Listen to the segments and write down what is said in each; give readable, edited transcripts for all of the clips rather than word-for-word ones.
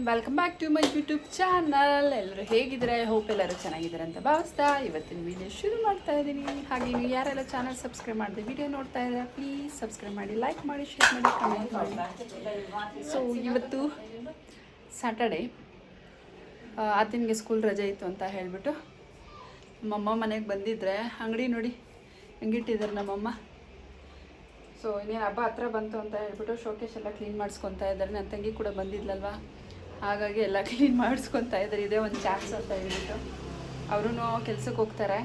Welcome back to my YouTube channel. ಎಲ್ಲರೂ ಹೇಗಿದ್ದಾರೆ? Hope ಎಲ್ಲರೂ ಚೆನ್ನಾಗಿದ್ದಾರೆ ಅಂತ ಭಾವಿಸ್ತಾ ಇವತ್ತಿನ ವಿಡಿಯೋ ಶುರು ಮಾಡ್ತಾ ಇದ್ದೀನಿ. ಹಾಗೆ ನೀವು ಯಾರೆಲ್ಲ ಚಾನಲ್ ಸಬ್ಸ್ಕ್ರೈಬ್ ಮಾಡಿದೆ ವಿಡಿಯೋ ನೋಡ್ತಾ ಇದ್ದೀರಾ, ಪ್ಲೀಸ್ ಸಬ್ಸ್ಕ್ರೈಬ್ ಮಾಡಿ, ಲೈಕ್ ಮಾಡಿ, ಶೇರ್ ಮಾಡಿ, ಕಮೆಂಟ್ ಮಾಡಿ. ಸೊ ಇವತ್ತು ಸ್ಯಾಟರ್ಡೇ, ಆತನಿಗೆ ಸ್ಕೂಲ್ ರಜೆ ಇತ್ತು ಅಂತ ಹೇಳಿಬಿಟ್ಟು ನಮ್ಮಮ್ಮ ಮನೆಗೆ ಬಂದಿದ್ದರೆ ಅಂಗಡಿ ನೋಡಿ ಹೆಂಗಿಟ್ಟಿದ್ದಾರೆ ನಮ್ಮಮ್ಮ. ಸೊ ಇನ್ನೇನು ಹಬ್ಬ ಹತ್ರ ಬಂತು ಅಂತ ಹೇಳ್ಬಿಟ್ಟು ಶೋಕೇಶ್ ಎಲ್ಲ ಕ್ಲೀನ್ ಮಾಡಿಸ್ಕೊತಾ ಇದ್ದಾರೆ. ನನ್ನ ತಂಗಿ ಕೂಡ ಬಂದಿದ್ಲಲ್ವ, ಹಾಗಾಗಿ ಎಲ್ಲ ಕ್ಲೀನ್ ಮಾಡಿಸ್ಕೊತಾ ಇದ್ದಾರೆ. ಇದೇ ಒಂದು ಚಾನ್ಸ್ ಅಂತ ಹೇಳ್ಬಿಟ್ಟು ಅವರು ಕೆಲ್ಸಕ್ಕೆ ಹೋಗ್ತಾರೆ.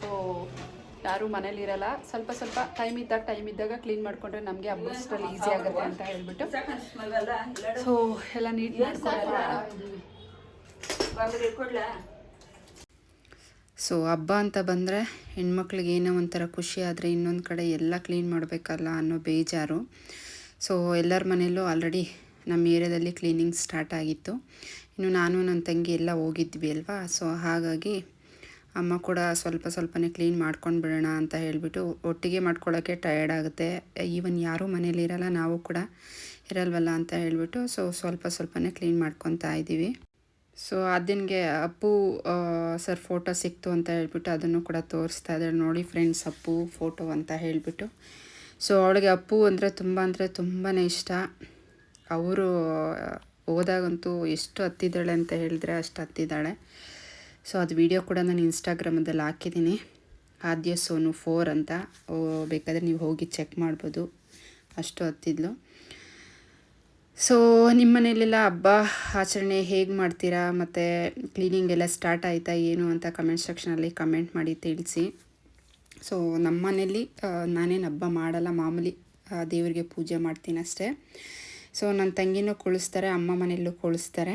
ಸೊ ಯಾರೂ ಮನೇಲಿ ಇರಲ್ಲ. ಸ್ವಲ್ಪ ಸ್ವಲ್ಪ ಟೈಮ್ ಇದ್ದಾಗ ಕ್ಲೀನ್ ಮಾಡಿಕೊಂಡ್ರೆ ನಮಗೆ ಹಬ್ಬದಲ್ಲಿ ಈಸಿ ಆಗುತ್ತೆ ಅಂತ ಹೇಳ್ಬಿಟ್ಟು ಸೊ ಎಲ್ಲ ನೀಟ್ ಮಾಡ್ಕೊಳ್ತಾ. ಸೊ ಹಬ್ಬ ಅಂತ ಬಂದರೆ ಹೆಣ್ಮಕ್ಳಿಗೆ ಏನೋ ಒಂಥರ ಖುಷಿ, ಆದರೆ ಇನ್ನೊಂದು ಕಡೆ ಎಲ್ಲ ಕ್ಲೀನ್ ಮಾಡಬೇಕಲ್ಲ ಅನ್ನೋ ಬೇಜಾರು. ಸೊ ಎಲ್ಲರ ಮನೆಯಲ್ಲೂ ಆಲ್ರೆಡಿ ನಮ್ಮ ಏರಿಯಾದಲ್ಲಿ ಕ್ಲೀನಿಂಗ್ ಸ್ಟಾರ್ಟ್ ಆಗಿತ್ತು. ಇನ್ನು ನಾನು ನನ್ನ ತಂಗಿ ಎಲ್ಲ ಹೋಗಿದ್ವಿ ಅಲ್ವಾ. ಸೊ ಹಾಗಾಗಿ ಅಮ್ಮ ಕೂಡ ಸ್ವಲ್ಪನೇ ಕ್ಲೀನ್ ಮಾಡ್ಕೊಂಡು ಬಿಡೋಣ ಅಂತ ಹೇಳಿಬಿಟ್ಟು, ಒಟ್ಟಿಗೆ ಮಾಡ್ಕೊಳ್ಳೋಕ್ಕೆ ಟಯರ್ಡ್ ಆಗುತ್ತೆ. ಈವನ್ ಯಾರೂ ಮನೇಲಿ ಇರಲ್ಲ, ನಾವು ಕೂಡ ಇರಲ್ವಲ್ಲ ಅಂತ ಹೇಳಿಬಿಟ್ಟು ಸೊ ಸ್ವಲ್ಪನೇ ಕ್ಲೀನ್ ಮಾಡ್ಕೊತಾ ಇದ್ದೀವಿ. ಸೊ ಅದನ್ಗೆ ಅಪ್ಪು ಸರ್ ಫೋಟೋ ಸಿಕ್ತು ಅಂತ ಹೇಳ್ಬಿಟ್ಟು ಅದನ್ನು ಕೂಡ ತೋರಿಸ್ತಾ ಇದ್ದಾರೆ. ನೋಡಿ ಫ್ರೆಂಡ್ಸ್, ಅಪ್ಪು ಫೋಟೋ ಅಂತ ಹೇಳಿಬಿಟ್ಟು. ಸೊ ಅವಳಿಗೆ ಅಪ್ಪು ಅಂದರೆ ತುಂಬಾ ಇಷ್ಟ. ಅವರು ಹೋದಾಗಂತೂ ಎಷ್ಟು ಹತ್ತಿದ್ದಾಳೆ ಅಂತ ಹೇಳಿದ್ರೆ ಅಷ್ಟು ಹತ್ತಿದ್ದಾಳೆ. ಸೊ ಅದು ವಿಡಿಯೋ ಕೂಡ ನಾನು ಇನ್ಸ್ಟಾಗ್ರಾಮದಲ್ಲಿ ಹಾಕಿದ್ದೀನಿ, ಆದ್ಯ ಸೋನು 4 ಅಂತ. ಬೇಕಾದರೆ ನೀವು ಹೋಗಿ ಚೆಕ್ ಮಾಡ್ಬೋದು, ಅಷ್ಟು ಹತ್ತಿದ್ಲು. ಸೊ ನಿಮ್ಮ ಮನೆಯಲ್ಲೆಲ್ಲ ಹಬ್ಬ ಆಚರಣೆ ಹೇಗೆ ಮಾಡ್ತೀರಾ, ಮತ್ತು ಕ್ಲೀನಿಂಗ್ ಎಲ್ಲ ಸ್ಟಾರ್ಟ್ ಆಯಿತಾ ಏನು ಅಂತ ಕಮೆಂಟ್ ಸೆಕ್ಷನಲ್ಲಿ ಕಮೆಂಟ್ ಮಾಡಿ ತಿಳಿಸಿ. ಸೊ ನಮ್ಮ ಮನೇಲಿ ನಾನೇನು ಹಬ್ಬ ಮಾಡಲ್ಲ, ಮಾಮೂಲಿ ದೇವರಿಗೆ ಪೂಜೆ ಮಾಡ್ತೀನಿ ಅಷ್ಟೇ. ಸೊ ನನ್ನ ತಂಗಿನೂ ಕುಳಿಸ್ತಾರೆ, ಅಮ್ಮ ಮನೆಯಲ್ಲೂ ಕುಳಿಸ್ತಾರೆ.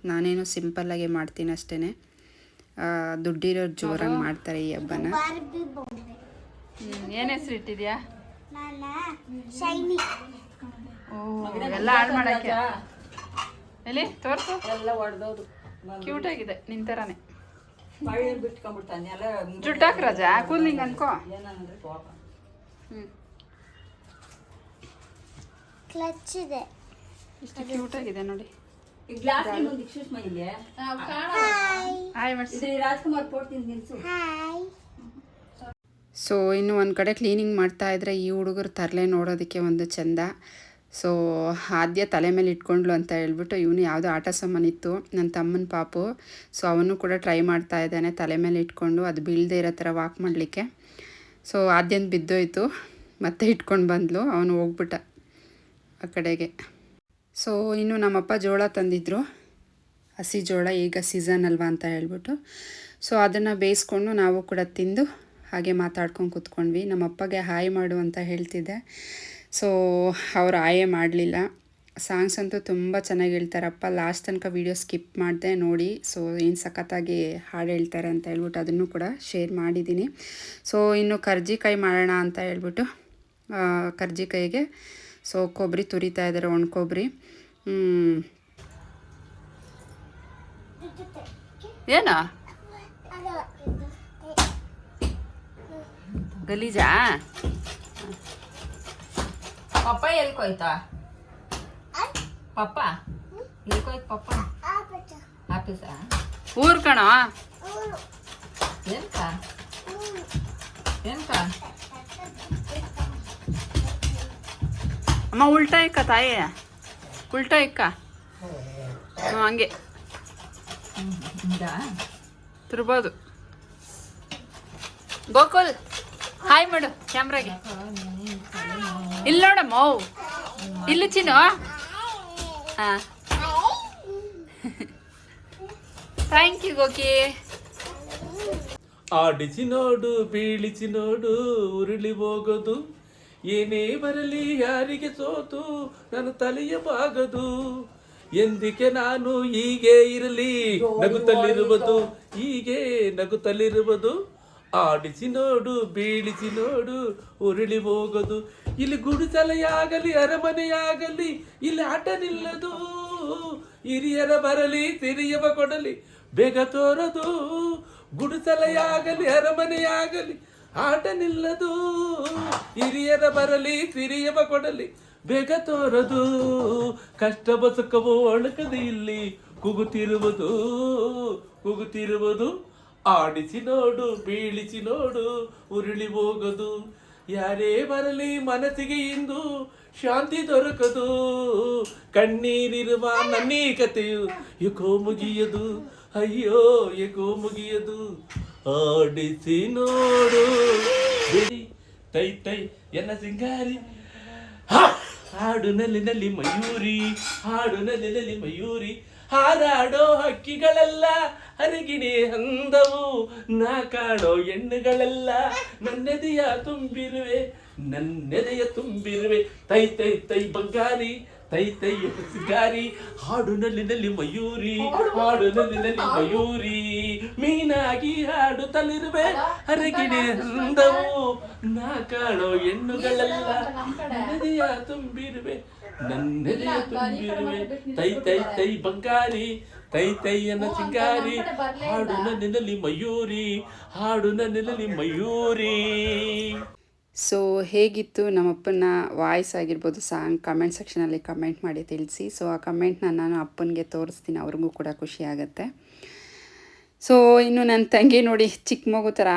ನಾನೇನು ಸಿಂಪಲ್ಲಾಗೆ ಮಾಡ್ತೀನಿ ಅಷ್ಟೇ. ದುಡ್ಡಿರೋರು ಜೋರಾಗಿ ಮಾಡ್ತಾರೆ ಈ ಹಬ್ಬನ. ಏನು ಹೆಸರು ಇಟ್ಟಿದ್ಯಾ? ಎಲ್ಲ ಹಾಳು ಮಾಡಕ್ಕೆ ಎಲ್ಲಿ ತೋರ್ಸು. ಎಲ್ಲ ಹೊಡೆದೋದು ಕ್ಯೂಟ್ ಆಗಿದೆ, ನಿನ್ ತರಾನೇ. ಜುಟ್ಟಾಕ್ ರಜಾ ಕೂಲಿಂಗ್ ಅನ್ಕೋ. ಇಷ್ಟು ಕ್ಯೂಟ್ ಆಗಿದೆ ನೋಡಿ. ಸೊ ಇನ್ನು ಒಂದು ಕಡೆ ಕ್ಲೀನಿಂಗ್ ಮಾಡ್ತಾಯಿದ್ರೆ ಈ ಹುಡುಗರು ತರಲೆ ನೋಡೋದಕ್ಕೆ ಒಂದು ಚೆಂದ. ಸೊ ಆದ್ಯ ತಲೆ ಮೇಲೆ ಇಟ್ಕೊಂಡ್ಲು ಅಂತ ಹೇಳ್ಬಿಟ್ಟು ಇವನು ಯಾವುದೋ ಆಟ ಸಾಮಾನಿತ್ತು ನನ್ನ ತಮ್ಮನ ಪಾಪು. ಸೊ ಅವನು ಕೂಡ ಟ್ರೈ ಮಾಡ್ತಾ ಇದ್ದಾನೆ ತಲೆ ಮೇಲೆ ಇಟ್ಕೊಂಡು, ಅದು ಬೀಳದೇ ಇರೋ ಥರ ವಾಕ್ ಮಾಡಲಿಕ್ಕೆ. ಸೊ ಆದ್ಯಂದು ಬಿದ್ದೋಯ್ತು, ಮತ್ತೆ ಇಟ್ಕೊಂಡು ಬಂದ್ಲು, ಅವನು ಹೋಗ್ಬಿಟ್ಟ ಆ ಕಡೆಗೆ. ಸೊ ಇನ್ನು ನಮ್ಮಪ್ಪ ಜೋಳ ತಂದಿದ್ರು, ಹಸಿ ಜೋಳ, ಈಗ ಸೀಸನ್ ಅಲ್ವಾ ಅಂತ ಹೇಳ್ಬಿಟ್ಟು. ಸೊ ಅದನ್ನು ಬೇಯಿಸ್ಕೊಂಡು ನಾವು ಕೂಡ ತಿಂದು ಹಾಗೆ ಮಾತಾಡ್ಕೊಂಡು ಕೂತ್ಕೊಂಡ್ವಿ. ನಮ್ಮಪ್ಪಗೆ ಹಾಯ್ ಮಾಡು ಅಂತ ಹೇಳ್ತಿದ್ದೆ. ಸೊ ಅವರು ಹಾಯೇ ಮಾಡಲಿಲ್ಲ. ಸಾಂಗ್ಸ್ ಅಂತೂ ತುಂಬ ಚೆನ್ನಾಗಿ ಹೇಳ್ತಾರಪ್ಪ. ಲಾಸ್ಟ್ ತನಕ ವೀಡಿಯೋ ಸ್ಕಿಪ್ ಮಾಡಿದೆ ನೋಡಿ. ಸೊ ಏನು ಸಖತ್ತಾಗಿ ಹಾಡು ಹೇಳ್ತಾರೆ ಅಂತ ಹೇಳ್ಬಿಟ್ಟು ಅದನ್ನು ಕೂಡ ಶೇರ್ ಮಾಡಿದ್ದೀನಿ. ಸೊ ಇನ್ನು ಕರ್ಜಿಕಾಯಿ ಮಾಡೋಣ ಅಂತ ಹೇಳ್ಬಿಟ್ಟು ಕರ್ಜಿಕಾಯಿಗೆ ಸೊ ಕೊಬ್ಬರಿ ತುರಿತಾ ಇದ್ದಾರೆ, ಒಣ ಕೊಬ್ಬರಿ. ಏನಾ ಗಲೀಜಾ? ಪಪ್ಪ ಎಲ್ಕೋಯ್ತಾ? ಪಪ್ಪ ಎಲ್ಕೋಯ್ತು? ಪಪ್ಪ ಆಫೀಸಾ? ಊರ್ ಕಣ. ಎಂತ ಅಮ್ಮ ಉಲ್ಟಾ ಇಕ್ಕ ತಾಯಿ, ಉಲ್ಟಾ ಇಕ್ಕ ಹಂಗೆ ತಿರ್ಬೋದು. ಗೋಕುಲ್ ಹಾಯ್ ಮಾಡು ಕ್ಯಾಮ್ರಾಗೆ. ಇಲ್ಲಿ ನೋಡಮ್ಮ, ಇಲ್ಲಿ ಚಿನ್ನು. ಹಾಂ ಥ್ಯಾಂಕ್ ಯು ಗೋಕಿ. ಆಡಿಸಿ ನೋಡು, ಬೀಳಿಸಿ ನೋಡು, ಉರುಳಿ ಹೋಗೋದು, ಏನೇ ಬರಲಿ ಯಾರಿಗೆ ಸೋತು ನನ್ನ ತಲೆಯ ಬಾಗದು, ಎಂದಿಕೆ ನಾನು ಹೀಗೆ ಇರಲಿ ನಗುತ್ತಲಿರುವುದು, ಹೀಗೆ ನಗುತ್ತಲಿರುವುದು. ಆಡಿಸಿ ನೋಡು, ಬೀಳಿಸಿ ನೋಡು, ಉರುಳಿ ಹೋಗೋದು. ಇಲ್ಲಿ ಗುಡಿಸಲೆಯಾಗಲಿ ಅರಮನೆಯಾಗಲಿ ಇಲ್ಲಿ ಆಟ ನಿಲ್ಲದು, ಹಿರಿಯರ ಬರಲಿ ತಿರಿಯವ ಕೊಡಲಿ ಬೇಗ ತೋರದು. ಗುಡಿಸಲೆಯಾಗಲಿ ಅರಮನೆಯಾಗಲಿ ಆಟ ನಿಲ್ಲದು, ಹಿರಿಯರ ಬರಲಿ ತಿರಿಯವ ಕೊಡಲಿ ಬೇಗ ತೋರದು ಕಷ್ಟ ಬದುಕವು ಒಳಕದು ಇಲ್ಲಿ ಕೂಗುತ್ತಿರುವುದು ಆಡಿಸಿ ನೋಡು ಬೀಳಿಸಿ ನೋಡು ಉರುಳಿ ಹೋಗದು ಯಾರೇ ಬರಲಿ ಮನಸ್ಸಿಗೆ ಇಂದು ಶಾಂತಿ ದೊರಕದು ಕಣ್ಣೀರಿರುವ ನನ್ನೀ ಕಥೆಯು ಏಕೋ ಮುಗಿಯದು ಅಯ್ಯೋ ಏಕೋ ಮುಗಿಯದು ಆಡಿಸಿ ನೋಡು ಬಿಡಿ ತೈ ತೈ ಎನ್ನ ಸಿಂಗಾರಿ ಹಾಡು ನಲ್ಲಿನಲ್ಲಿ ಮಯೂರಿ ಹಾರಾಡೋ ಹಕ್ಕಿಗಳೆಲ್ಲ ಹರಿಗಿಣಿ ಹಂದವು ನಾ ಕಾಡೋ ಹೆಣ್ಣುಗಳೆಲ್ಲ ನನ್ನೆದೆಯ ತುಂಬಿರುವೆ ತೈ ತೈ ತೈ ಬಂಗಾರಿ ತೈ ತೈ ಸಿಗಾರಿ ಹಾಡು ನಲ್ಲಿನಲ್ಲಿ ಮಯೂರಿ ಮೀನಾಗಿ ಹಾಡುತ್ತಲಿರುವೆ ಹರಗಿಣಿ ಹಂದವು ನಾ ಕಾಣೋ ಹೆಣ್ಣುಗಳೆಲ್ಲ ನನ್ನೆದೆಯ ತುಂಬಿರುವೆ ತೈ ತೈ ತೈ ಬಂಗಾರಿ ತೈ ತೈಯನ ಸಿಂಗಾರಿ ಹಾಡು ನನ್ನಿನಲ್ಲಿ ಮಯೂರಿ. ಸೊ ಹೇಗಿತ್ತು ನಮ್ಮಪ್ಪನ ವಾಯ್ಸ್ ಆಗಿರ್ಬೋದು ಸಾಂಗ್ ಕಮೆಂಟ್ ಸೆಕ್ಷನಲ್ಲಿ ಕಮೆಂಟ್ ಮಾಡಿ ತಿಳಿಸಿ. ಸೊ ಆ ಕಮೆಂಟ್ನ ನಾನು ಅಪ್ಪನಿಗೆ ತೋರಿಸ್ತೀನಿ, ಅವ್ರಿಗೂ ಕೂಡ ಖುಷಿ ಆಗುತ್ತೆ. ಸೊ ಇನ್ನು ನನ್ನ ತಂಗಿ ನೋಡಿ ಚಿಕ್ಕ ಮಗು ಥರ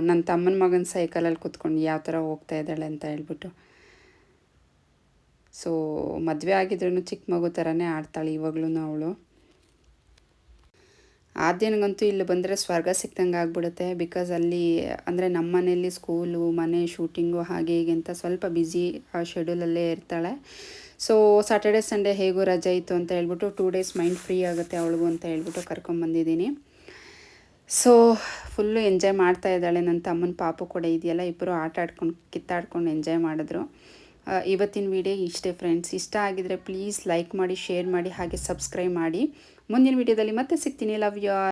ನನ್ನ ತಮ್ಮನ ಮಗನ ಸೈಕಲಲ್ಲಿ ಕೂತ್ಕೊಂಡು ಯಾವ ಥರ ಹೋಗ್ತಾ ಇದ್ದಾಳೆ ಅಂತ ಹೇಳ್ಬಿಟ್ಟು. ಸೊ ಮದುವೆ ಆಗಿದ್ರೂ ಚಿಕ್ಕ ಮಗು ಥರನೇ ಆಡ್ತಾಳೆ ಇವಾಗಲೂ ಅವಳು. ಆದ್ಯನಿಗಂತೂ ಇಲ್ಲಿ ಬಂದರೆ ಸ್ವರ್ಗ ಸಿಕ್ತಂಗೆ ಆಗ್ಬಿಡುತ್ತೆ. ಬಿಕಾಸ್ ಅಲ್ಲಿ ಅಂದರೆ ನಮ್ಮ ಮನೆಯಲ್ಲಿ ಸ್ಕೂಲು ಮನೆ ಶೂಟಿಂಗು ಹಾಗೆ ಹೀಗೆ ಅಂತ ಸ್ವಲ್ಪ ಬ್ಯುಸಿ ಶೆಡ್ಯೂಲಲ್ಲೇ ಇರ್ತಾಳೆ. ಸೊ ಸ್ಯಾಟರ್ಡೆ ಸಂಡೇ ಹೇಗೂ ರಜೆ ಇತ್ತು ಅಂತ ಹೇಳ್ಬಿಟ್ಟು 2 days ಮೈಂಡ್ ಫ್ರೀ ಆಗುತ್ತೆ ಅವಳಿಗೂ ಅಂತ ಹೇಳ್ಬಿಟ್ಟು ಕರ್ಕೊಂಬಂದಿದ್ದೀನಿ. ಸೊ ಫುಲ್ಲು ಎಂಜಾಯ್ ಮಾಡ್ತಾ ಇದ್ದಾಳೆ. ನನ್ನ ತಮ್ಮನ ಪಾಪು ಕೂಡ ಇದೆಯಲ್ಲ, ಇಬ್ಬರು ಆಟ ಆಡ್ಕೊಂಡು ಕಿತ್ತಾಡ್ಕೊಂಡು ಎಂಜಾಯ್ ಮಾಡಿದ್ರು. ಇವತ್ತಿನ ವಿಡಿಯೋ ಇಷ್ಟೇ ಫ್ರೆಂಡ್ಸ್. ಇಷ್ಟ ಆಗಿದರೆ ಪ್ಲೀಸ್ ಲೈಕ್ ಮಾಡಿ, ಶೇರ್ ಮಾಡಿ, ಹಾಗೆ ಸಬ್ಸ್ಕ್ರೈಬ್ ಮಾಡಿ. ಮುಂದಿನ ವಿಡಿಯೋದಲ್ಲಿ ಮತ್ತೆ ಸಿಗ್ತೀನಿ. Love you all.